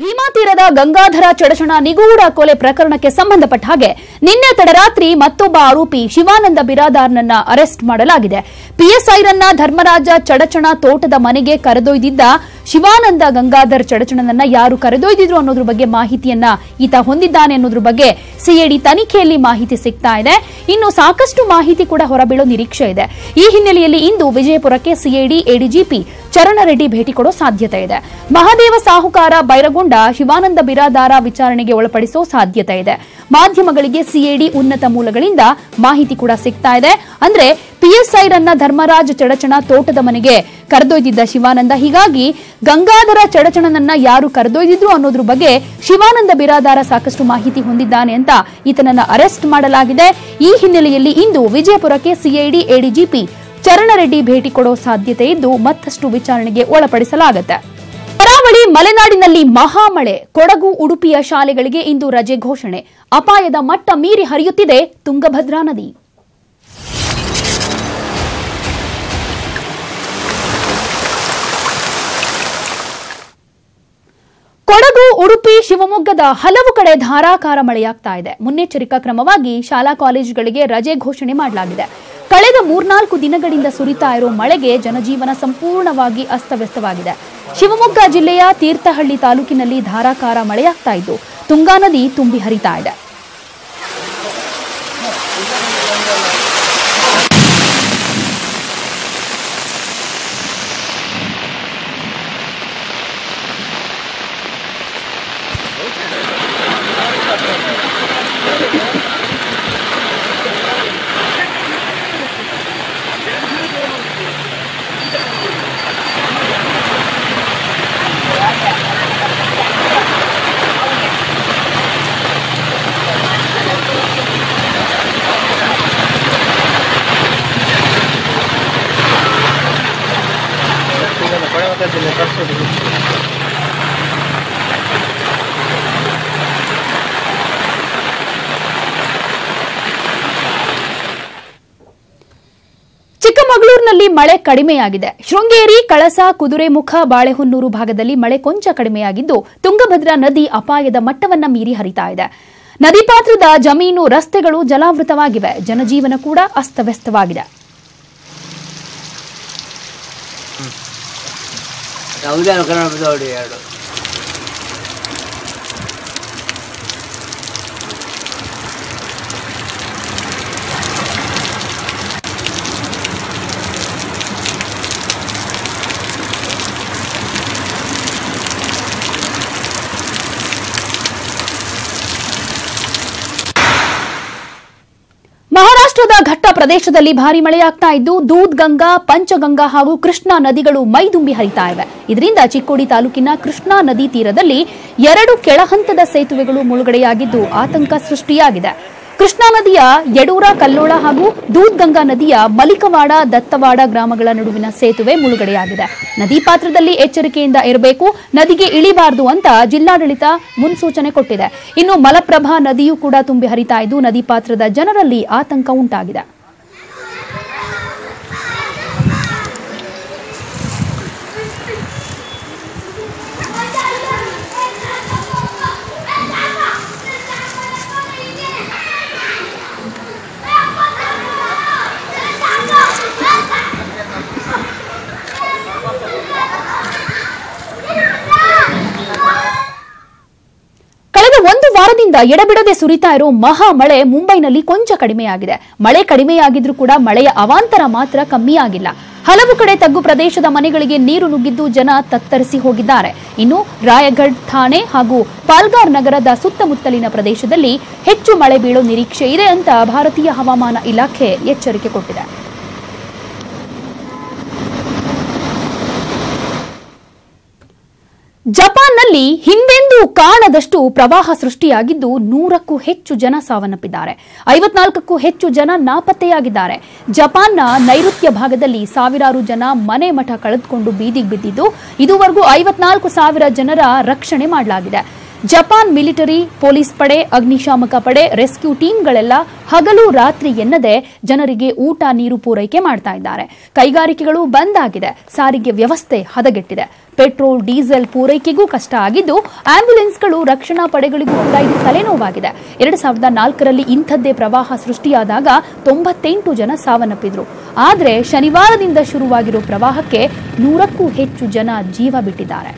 ಭೀಮಾ ತೀರದ ಗಂಗಾಧರ ಚಡಚಣ ನಿಗೂಢ ಕೊಲೆ ಪ್ರಕರಣಕ್ಕೆ ಸಂಬಂಧಪಟ್ಟ ಹಾಗೆ ನಿನ್ನೆ ತಡರಾತ್ರಿ ಮತ್ತೊಬ್ಬ ಆರೋಪಿ ಶಿವಾನಂದ ಬಿರಾದಾರ್ನನ್ನ ಅರೆಸ್ಟ್ ಮಾಡಲಾಗಿದೆ. ಪಿಎಸ್ಐರನ್ನ ಧರ್ಮರಾಜ ಚಡಚಣ ತೋಟದ ಮನೆಗೆ ಕರೆದೊಯ್ದಿದ್ದ ಶಿವಾನಂದ ಗಂಗಾಧರ್ ಚಡಚಣನನ್ನ ಯಾರು ಕರೆದೊಯ್ದಿದ್ರು ಅನ್ನೋದ್ರ ಬಗ್ಗೆ ಮಾಹಿತಿಯನ್ನ ಈತ ಹೊಂದಿದ್ದಾನೆ ಅನ್ನೋದ್ರ ಬಗ್ಗೆ ಸಿಐಡಿ ತನಿಖೆಯಲ್ಲಿ ಮಾಹಿತಿ ಸಿಗ್ತಾ ಇದೆ. ಇನ್ನು ಸಾಕಷ್ಟು ಮಾಹಿತಿ ಕೂಡ ಹೊರಬೀಳೋ ನಿರೀಕ್ಷೆ ಇದೆ. ಈ ಹಿನ್ನೆಲೆಯಲ್ಲಿ ಇಂದು ವಿಜಯಪುರಕ್ಕೆ ಸಿಐಡಿ ಎಡಿಜಿಪಿ ಚರಣ ರೆಡ್ಡಿ ಭೇಟಿ ಕೊಡೋ ಸಾಧ್ಯತೆ ಇದೆ. ಮಹಾದೇವ ಸಾಹುಕಾರ ಬೈರಗೊಂಡ ಶಿವಾನಂದ ಬಿರಾದಾರ ವಿಚಾರಣೆಗೆ ಒಳಪಡಿಸೋ ಸಾಧ್ಯತೆ ಇದೆ. ಮಾಧ್ಯಮಗಳಿಗೆ ಸಿಐಡಿ ಉನ್ನತ ಮೂಲಗಳಿಂದ ಮಾಹಿತಿ ಕೂಡ ಸಿಗ್ತಾ ಇದೆ. ಅಂದ್ರೆ ಪಿಎಸ್ಐರನ್ನ ಧರ್ಮರಾಜ್ ಚಡಚಣ ತೋಟದ ಮನೆಗೆ ಕರೆದೊಯ್ದಿದ್ದ ಶಿವಾನಂದ, ಹೀಗಾಗಿ ಗಂಗಾಧರ ಚಡಚಣನನ್ನ ಯಾರು ಕರೆದೊಯ್ದಿದ್ರು ಅನ್ನೋದ್ರ ಬಗ್ಗೆ ಶಿವಾನಂದ ಬಿರಾದಾರ ಸಾಕಷ್ಟು ಮಾಹಿತಿ ಹೊಂದಿದ್ದಾನೆ ಅಂತ ಈತನನ್ನ ಅರೆಸ್ಟ್ ಮಾಡಲಾಗಿದೆ. ಈ ಹಿನ್ನೆಲೆಯಲ್ಲಿ ಇಂದು ವಿಜಯಪುರಕ್ಕೆ ಸಿಐಡಿ ಎಡಿಜಿಪಿ ಚರಣ ರೆಡ್ಡಿ ಭೇಟಿ ಕೊಡೋ ಸಾಧ್ಯತೆ ಇದ್ದು ಮತ್ತಷ್ಟು ವಿಚಾರಣೆಗೆ ಒಳಪಡಿಸಲಾಗುತ್ತೆ. ಕರಾವಳಿ ಮಲೆನಾಡಿನಲ್ಲಿ ಮಹಾಮಳೆ, ಕೊಡಗು ಉಡುಪಿಯ ಶಾಲೆಗಳಿಗೆ ಇಂದು ರಜೆ ಘೋಷಣೆ. ಅಪಾಯದ ಮಟ್ಟ ಮೀರಿ ಹರಿಯುತ್ತಿದೆ ತುಂಗಭದ್ರಾ ನದಿ. ಕೊಡಗು, ಉಡುಪಿ, ಶಿವಮೊಗ್ಗದ ಹಲವು ಕಡೆ ಧಾರಾಕಾರ ಮಳೆಯಾಗ್ತಾ ಇದೆ. ಮುನ್ನೆಚ್ಚರಿಕಾ ಕ್ರಮವಾಗಿ ಶಾಲಾ ಕಾಲೇಜುಗಳಿಗೆ ರಜೆ ಘೋಷಣೆ ಮಾಡಲಾಗಿದೆ. ಕಳೆದ 3-4 ದಿನಗಳಿಂದ ಸುರಿತಾ ಇರೋ ಮಳೆಗೆ ಜನಜೀವನ ಸಂಪೂರ್ಣವಾಗಿ ಅಸ್ತವ್ಯಸ್ತವಾಗಿದೆ. ಶಿವಮೊಗ್ಗ ಜಿಲ್ಲೆಯ ತೀರ್ಥಹಳ್ಳಿ ತಾಲೂಕಿನಲ್ಲಿ ಧಾರಾಕಾರ ಮಳೆಯಾಗ್ತಾ ಇದ್ದು ತುಂಗಾ ನದಿ ತುಂಬಿ ಹರಿತಾ ಇದೆ. ಚಿಕ್ಕಮಗಳೂರಿನಲ್ಲಿ ಮಳೆ ಕಡಿಮೆಯಾಗಿದೆ. ಶೃಂಗೇರಿ, ಕಳಸ, ಕುದುರೆಮುಖ, ಬಾಳೆಹೊನ್ನೂರು ಭಾಗದಲ್ಲಿ ಮಳೆ ಕೊಂಚ ಕಡಿಮೆಯಾಗಿದ್ದು ತುಂಗಭದ್ರಾ ನದಿ ಅಪಾಯದ ಮಟ್ಟವನ್ನ ಮೀರಿ ಹರಿತಾ ಇದೆ. ನದಿ ಪಾತ್ರದ ಜಮೀನು, ರಸ್ತೆಗಳು ಜಲಾವೃತವಾಗಿವೆ. ಜನಜೀವನ ಕೂಡ ಅಸ್ತವ್ಯಸ್ತವಾಗಿದೆ. ಮಹಾರಾಷ್ಟ್ರದ ಘಟ್ಟ ಪ್ರದೇಶದಲ್ಲಿ ಭಾರಿ ಮಳೆಯಾಗ್ತಾ ಇದ್ದು ದೂದ್ಗಂಗಾ, ಪಂಚಗಂಗಾ ಹಾಗೂ ಕೃಷ್ಣಾ ನದಿಗಳು ಮೈದುಂಬಿ ಹರಿತಾ ಇವೆ. ಇದರಿಂದ ಚಿಕ್ಕೋಡಿ ತಾಲೂಕಿನ ಕೃಷ್ಣಾ ನದಿ ತೀರದಲ್ಲಿ 2 ಕೆಳಹಂತದ ಸೇತುವೆಗಳು ಮುಳುಗಡೆಯಾಗಿದ್ದು ಆತಂಕ ಸೃಷ್ಟಿಯಾಗಿದೆ. ಕೃಷ್ಣಾ ನದಿಯ ಯಡೂರ, ಕಲ್ಲೋಳ ಹಾಗೂ ದೂದ್ಗಂಗಾ ನದಿಯ ಮಲಿಕವಾಡ, ದತ್ತವಾಡ ಗ್ರಾಮಗಳ ನಡುವಿನ ಸೇತುವೆ ಮುಳುಗಡೆಯಾಗಿದೆ. ನದಿ ಪಾತ್ರದಲ್ಲಿ ಎಚ್ಚರಿಕೆಯಿಂದ ಇರಬೇಕು, ನದಿಗೆ ಇಳಿಬಾರದು ಅಂತ ಜಿಲ್ಲಾಡಳಿತ ಮುನ್ಸೂಚನೆ ಕೊಟ್ಟಿದೆ. ಇನ್ನು ಮಲಪ್ರಭಾ ನದಿಯೂ ಕೂಡ ತುಂಬಿ ಹರಿತಾ ಇದ್ದು ನದಿ ಪಾತ್ರದ ಜನರಲ್ಲಿ ಆತಂಕ ಉಂಟಾಗಿದೆ. ಒಂದು ವಾರದಿಂದ ಎಡಬಿಡದೆ ಸುರಿತಾ ಇರೋ ಮಹಾ ಮಳೆ ಮುಂಬೈನಲ್ಲಿ ಕೊಂಚ ಕಡಿಮೆಯಾಗಿದೆ. ಮಳೆ ಕಡಿಮೆಯಾಗಿದ್ರೂ ಕೂಡ ಮಳೆಯ ಅವಾಂತರ ಮಾತ್ರ ಕಮ್ಮಿಯಾಗಿಲ್ಲ. ಹಲವು ಕಡೆ ತಗ್ಗು ಪ್ರದೇಶದ ಮನೆಗಳಿಗೆ ನೀರು ನುಗ್ಗಿದ್ದು ಜನ ತತ್ತರಿಸಿ ಹೋಗಿದ್ದಾರೆ. ಇನ್ನು ರಾಯಗಢ್, ಥಾಣೆ ಹಾಗೂ ಪಾಲ್ಗಾರ್ ನಗರದ ಸುತ್ತಮುತ್ತಲಿನ ಪ್ರದೇಶದಲ್ಲಿ ಹೆಚ್ಚು ಮಳೆ ಬೀಳೋ ನಿರೀಕ್ಷೆ ಇದೆ ಅಂತ ಭಾರತೀಯ ಹವಾಮಾನ ಇಲಾಖೆ ಎಚ್ಚರಿಕೆ ಕೊಟ್ಟಿದೆ. ಜಪಾನ್ನಲ್ಲಿ ಹಿಂದೆಂದೂ ಕಾಣದಷ್ಟು ಪ್ರವಾಹ ಸೃಷ್ಟಿಯಾಗಿದ್ದು 100ಕ್ಕೂ ಹೆಚ್ಚು ಜನ ಸಾವನ್ನಪ್ಪಿದ್ದಾರೆ. 54ಕ್ಕೂ ಹೆಚ್ಚು ಜನ ನಾಪತ್ತೆಯಾಗಿದ್ದಾರೆ. ಜಪಾನ್ನ ನೈಋತ್ಯ ಭಾಗದಲ್ಲಿ ಸಾವಿರಾರು ಜನ ಮನೆ ಮಠ ಕಳೆದುಕೊಂಡು ಬೀದಿಗೆ ಬಿದ್ದಿದ್ದು ಇದುವರೆಗೂ 54,000 ಜನರ ರಕ್ಷಣೆ ಮಾಡಲಾಗಿದೆ. ಜಪಾನ್ ಮಿಲಿಟರಿ, ಪೊಲೀಸ್ ಪಡೆ, ಅಗ್ನಿಶಾಮಕ ಪಡೆ, ರೆಸ್ಕ್ಯೂ ಟೀಮ್ಗಳೆಲ್ಲ ಹಗಲು ರಾತ್ರಿ ಎನ್ನದೆ ಜನರಿಗೆ ಊಟ ನೀರು ಪೂರೈಕೆ ಮಾಡ್ತಾ ಇದ್ದಾರೆ. ಕೈಗಾರಿಕೆಗಳು ಬಂದ್ ಆಗಿದೆ, ಸಾರಿಗೆ ವ್ಯವಸ್ಥೆ ಹದಗೆಟ್ಟಿದೆ. ಪೆಟ್ರೋಲ್, ಡೀಸೆಲ್ ಪೂರೈಕೆಗೂ ಕಷ್ಟ ಆಗಿದ್ದು ಆಂಬ್ಯುಲೆನ್ಸ್ಗಳು, ರಕ್ಷಣಾ ಪಡೆಗಳಿಗೂ ಕೂಡ ಇದು ತಲೆನೋವಾಗಿದೆ. 2004ರಲ್ಲಿ ಇಂಥದ್ದೇ ಪ್ರವಾಹ ಸೃಷ್ಟಿಯಾದಾಗ 98 ಜನ ಸಾವನ್ನಪ್ಪಿದ್ರು. ಆದರೆ ಶನಿವಾರದಿಂದ ಶುರುವಾಗಿರೋ ಪ್ರವಾಹಕ್ಕೆ 100ಕ್ಕೂ ಹೆಚ್ಚು ಜನ ಜೀವ ಬಿಟ್ಟಿದ್ದಾರೆ.